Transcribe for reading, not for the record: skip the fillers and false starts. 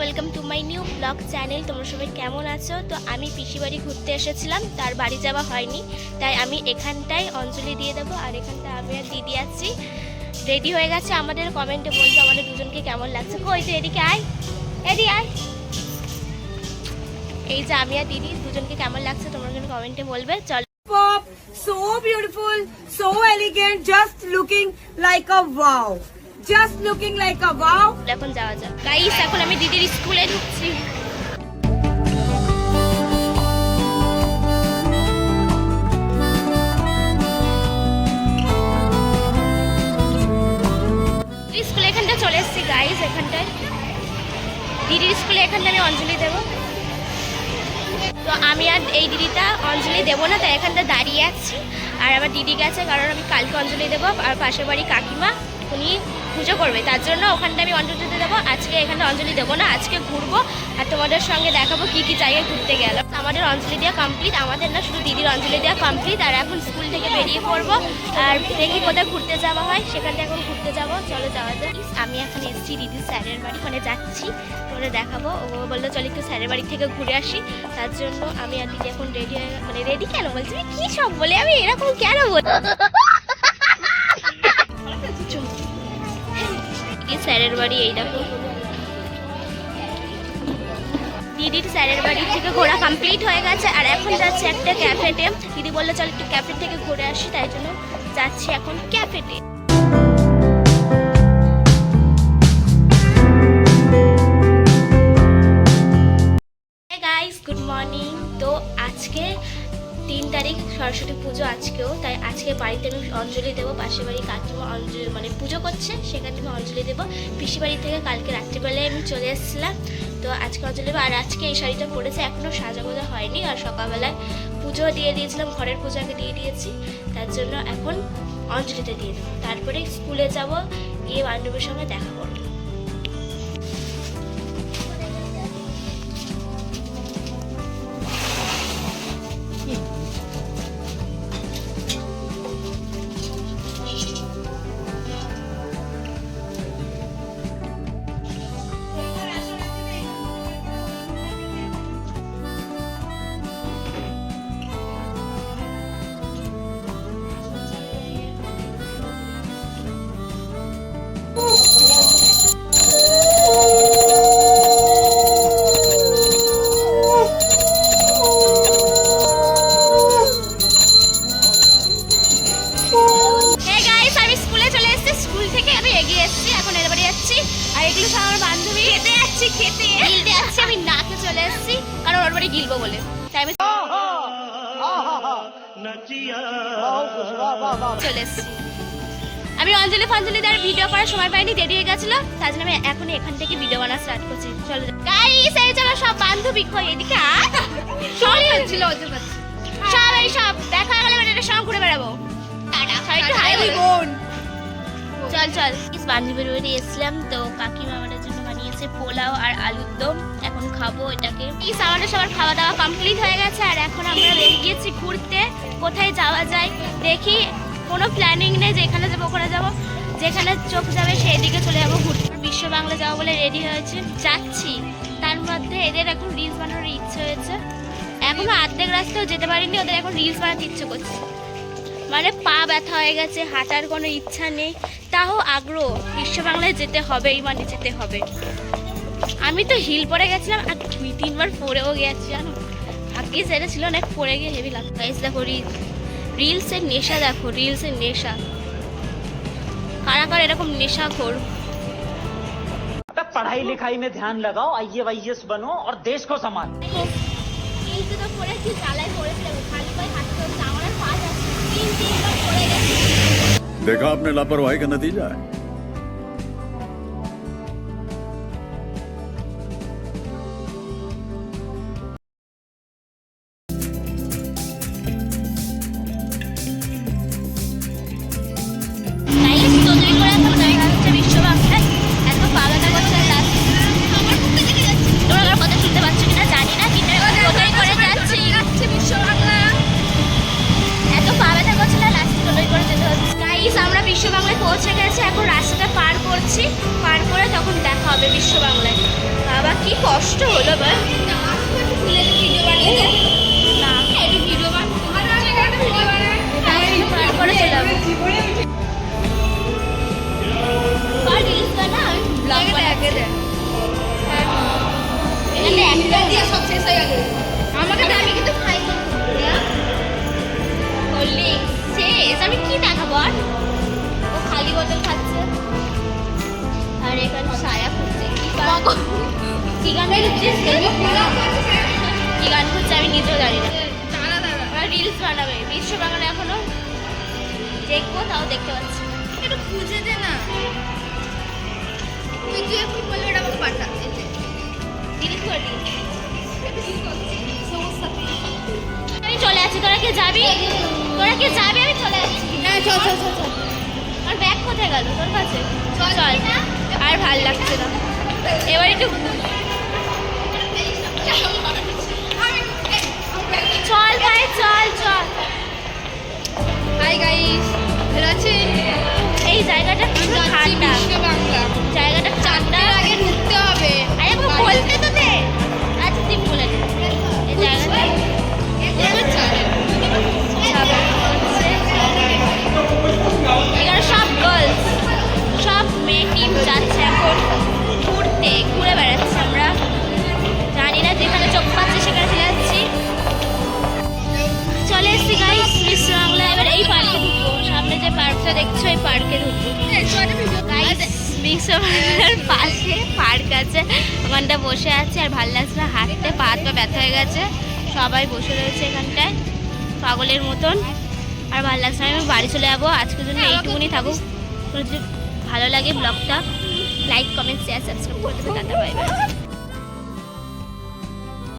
Welcome to my new blog channel. তোমরা সবাই কেমন আছো? তো আমি পিসি বাড়ি ঘুরতে এসেছিলাম, তার বাড়ি যাওয়া হয়নি, তাই আমি এখানটায় অঞ্জলি দিয়ে দেবো। আর এখানটায় আমি আর দিদি আছি, রেডি হয়ে গেছে। আমাদের কমেন্টে বলবো আমাদের দুজনকে কেমন লাগছে। কই যে এদিকে আয়, এদিকে আয়। এই যে আমি আর দিদি দুজনকে কেমন লাগছে তোমরা কমেন্টে বলবে। চল। So beautiful, so elegant, just looking like a wow. Just looking like a wow. এখন যাওয়া যাক গাইস, এখন আমি দিদির স্কুলে ঢুকছি। স্কুলে এখানটা চলে এসেছি গাইস, এখানটায় দিদির স্কুলে এখানটায় আমি অঞ্জলি দেব। তো আমি আর এই দিদিটা অঞ্জলি দেবো না, তাই এখানটা দাঁড়িয়ে আছি। আর আমার দিদি গেছে, কারণ আমি কালকে অঞ্জলি দেবো। আর পাশের বাড়ি কাকিমা উনি পুজো করবে, তার জন্য ওখানটা আমি অঞ্জলি দেবো। আজকে এখানে অঞ্জলি দেবো না, আজকে ঘুরবো আর তোমাদের সঙ্গে দেখাবো কি কি জায়গায় ঘুরতে গেলাম। আমাদের অঞ্জলি দেওয়া কমপ্লিট, আমাদের না শুধু দিদির অঞ্জলি দেওয়া কমপ্লিট। আর এখন স্কুল থেকে বেরিয়ে পড়বো, আর দেখি কোথায় ঘুরতে যাওয়া হয়, সেখানটা এখন ঘুরতে যাবো। চলো যাওয়া যায়। আমি এখন এসেছি দিদির স্যারের বাড়ি, ওখানে যাচ্ছি, তোমাদের দেখাবো। ও বললো চল একটু স্যারের বাড়ি থেকে ঘুরে আসি, তার জন্য আমি আর দিদি এখন রেডি হয়ে, মানে রেডি কেন বলছি কি সব বলে আমি এরকম কেন বল স্যারের বাড়ি। এই দেখো দিদির স্যারের বাড়ি থেকে ঘোরা কমপ্লিট হয়ে গেছে। আর এখন যাচ্ছে একটা ক্যাফেতে। দিদি বললো চল একটু ক্যাফে থেকে ঘুরে আসি, তাই জন্য যাচ্ছি এখন ক্যাফেতে। Guys good morning. তো আজকে 3 তারিখ সরস্বতী পুজো আজকেও, তাই আজকে বাড়িতে আমি অঞ্জলি দেবো। পাশের বাড়ি কাকিমা অঞ্জলি মানে পুজো করছে, সেখানে আমি অঞ্জলি দেবো। পিসি বাড়ি থেকে কালকে রাত্রিবেলায় আমি চলে এসেছিলাম, তো আজকে অঞ্জলি দেবো। আর আজকে এই শাড়িটা পরেছে, এখনও সাজা গোজা হয়নি। আর সকালবেলায় পুজো দিয়ে দিয়েছিলাম, ঘরের পুজোকে দিয়ে দিয়েছি, তার জন্য এখন অঞ্জলিতে দিয়ে দেবো। তারপরে স্কুলে যাব, গিয়ে বান্ধবীর সঙ্গে দেখা করবো। আমি নাকে চলে এসেছি, কারণ ওর বাড়ি গিলবো বলে, তাই আমি চলে এসেছি। আমি অঞ্জলি ফঞ্জলি দেওয়ার ভিডিও করার সময় পাইনি, দেরি হয়ে গেছিল, তার জন্য আমি এখন এখান থেকে ভিডিও বানা স্টার্ট করছি। চলো গাইস, এই চলো সব বান্ধবী কই এদিকে চলে হচ্ছিল সব, এই সব দেখা গেলে এটা সব ঘুরে বেড়াবো। চল চল বান্ধবীর বাড়ি এসলাম, তো কাকিমা আমাদের জন্য বানিয়েছে পোলাও আর আলুর দম, এখন খাবো এটাকে। আমাদের সবার খাওয়া দাওয়া কমপ্লিট হয়ে গেছে। আর এখন আমরা বেরিয়েছি ঘুরতে, কোথায় যাওয়া যায় দেখি। কোনো প্ল্যানিং নেই যে এখানে যাবো ওখানে যাবো, যেখানে চোখ যাবে সেই দিকে চলে যাবো ঘুরতে। বিশ্ব বাংলা যাবো বলে রেডি হয়েছে, যাচ্ছি। তার মধ্যে এদের এখন রিলস বানানোর ইচ্ছে হয়েছে, এখনো অর্ধেক রাস্তাও যেতে পারিনি, ওদের এখন রিলস বানাতে ইচ্ছে করছে। মানে পা ব্যথা হয়ে গেছে, হাঁটার কোনো ইচ্ছা নেই, তাও আগ্রহ বিশ্ব বাংলায় যেতে হবেই, মানে যেতে হবে। আমি তো হিল পরে গেছিলাম আর 2-3 বার পরেও গেছি, জানো ভাগ্যে সেটা ছিল না, পরে গিয়ে হেভি লাগতো। গাইস দেখো রিলসের নেশা, দেখো রিলসের নেশা, কারা কারা এরকম নেশা খোর। पढ़ाई लिखाई में ध्यान लगाओ, आईएएस बनो और देश को संभालो। देखा आपने लापरवाही का नतीजा है। বিশ্ব বাংলায় এত পাগলা করছে, তোমরা কথা শুনতে পাচ্ছ কিনা জানি না, কিন্তু করে যাচ্ছি বিশ্ব বাংলা। এত পা ব্যথা করছে না, লাস্টে টোটোই করে যেতে হচ্ছে। গাইস আমরা বিশ্ব বাংলায় পৌঁছে গেছে, এখন কষ্ট হলো ভাই না তারপরে চলে যাবো আর রিলস বানা আমি ব্লগ বানাতে এখানে একটা দিয়ে সব শেষ হয়ে গেল আমাকে তো আমি কিন্তু খাই বললি শেষ আমি কি দেখাবো আর ও খালি বোতল খাচ্ছে আর এখানে সায়া খুঁজছে কি গান খুঁজছিস কি গান খুঁজছে আমি নিজেও জানি না ওরা রিলস বানাবে বিশ্ববাগানে এখনো দেখবো তাও দেখতে পাচ্ছি একটু খুঁজে দে না তুই একটু বলবি এটা আমাকে পাঠা ডিলিট করে দিই আমি চলে আছি তোরা কি যাবি আমি চলে আসছি হ্যাঁ চল আর ব্যাগ কোথায় গেল তোর কাছে চল আর ভাল লাগছে না এবার একটু চল ভাই চল হাই গাইস বেরাচ্ছি এই জায়গাটা খুব ঠান্ডা জায়গাটা ঠান্ডা আগে ঢুকতে হবে আরে বলতে তো দে আচ্ছা তুই বলে দে এই জায়গাটা এখানে সব গার্লস সব মেয়ে টিম যাচ্ছে এখন ঘুরে বেড়াচ্ছি আমরা জানি না যেখানে চোখ পাচ্ছে সেখানে চলে যাচ্ছি চলে এসছি গাইস বিশ্ব বাংলা এবার এই পার্কে ঢুকবো সামনে যে পার্কটা দেখছো এই পার্কে ঢুকবো বিশ্ব বাংলার পাশে পার্ক আছে ওখানটা বসে আছে আর ভালো লাগছে না হাঁটতে পা ব্যথা হয়ে গেছে সবাই বসে রয়েছে এখানটায় পাগলের মতন আর ভালো লাগছে না আমি বাড়ি চলে যাবো আজকের জন্য এইটুকুনি থাকুক যদি ভালো লাগে ব্লগটা লাইক কমেন্ট শেয়ার সাবস্ক্রাইব করতে টাটা বাই বাই